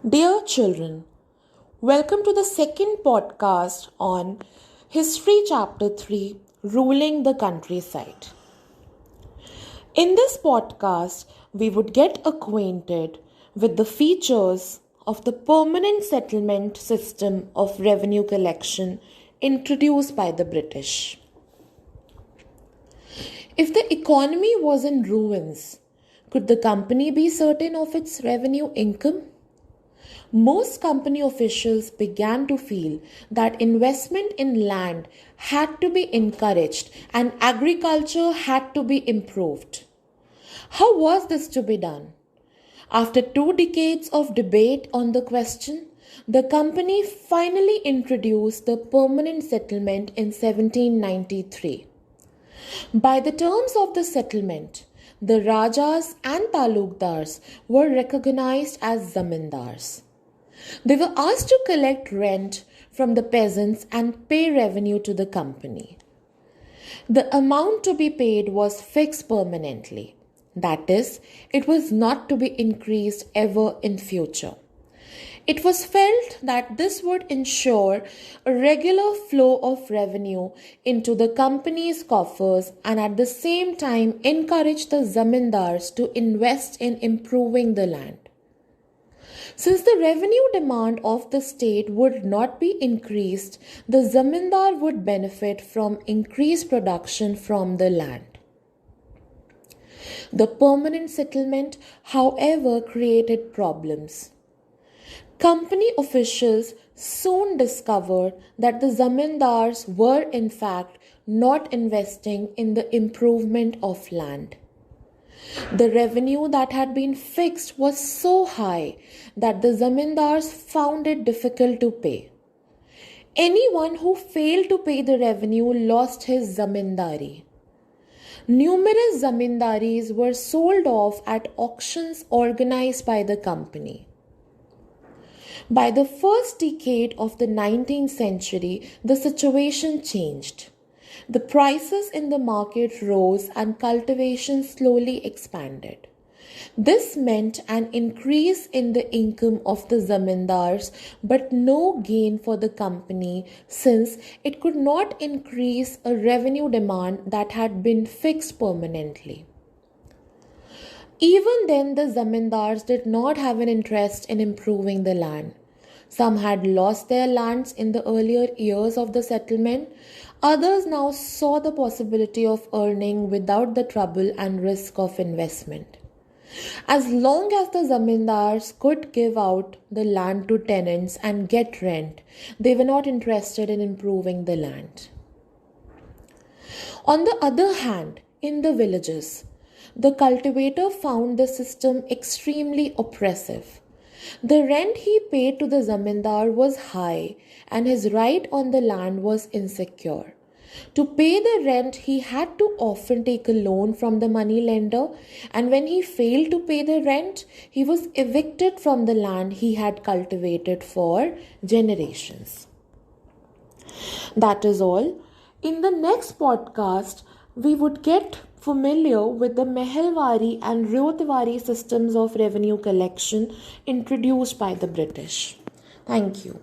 Dear children, welcome to the second podcast on History Chapter 3 Ruling the Countryside. In this podcast, we would get acquainted with the features of the permanent settlement system of revenue collection introduced by the British. If the economy was in ruins, could the company be certain of its revenue income? Most company officials began to feel that investment in land had to be encouraged and agriculture had to be improved. How was this to be done? After 2 decades of debate on the question, the company finally introduced the permanent settlement in 1793. By the terms of the settlement, the Rajas and Talukdars were recognized as zamindars. They were asked to collect rent from the peasants and pay revenue to the company. The amount to be paid was fixed permanently. That is, it was not to be increased ever in future. It was felt that this would ensure a regular flow of revenue into the company's coffers and at the same time encourage the zamindars to invest in improving the land. Since the revenue demand of the state would not be increased, the zamindar would benefit from increased production from the land. The permanent settlement, however, created problems. Company officials soon discovered that the zamindars were in fact not investing in the improvement of land. The revenue that had been fixed was so high that the zamindars found it difficult to pay. Anyone who failed to pay the revenue lost his zamindari. Numerous zamindaris were sold off at auctions organized by the company. By the first decade of the 19th century, the situation changed. The prices in the market rose and cultivation slowly expanded. This meant an increase in the income of the zamindars but no gain for the company since it could not increase a revenue demand that had been fixed permanently. Even then, the zamindars did not have an interest in improving the land. Some had lost their lands in the earlier years of the settlement. Others now saw the possibility of earning without the trouble and risk of investment. As long as the zamindars could give out the land to tenants and get rent, they were not interested in improving the land. On the other hand, in the villages, the cultivator found the system extremely oppressive. The rent he paid to the zamindar was high and his right on the land was insecure. To pay the rent, he had to often take a loan from the money lender, and when he failed to pay the rent, he was evicted from the land he had cultivated for generations. That is all. In the next podcast, we would get familiar with the Mehelwari and Ryotwari systems of revenue collection introduced by the British. Thank you.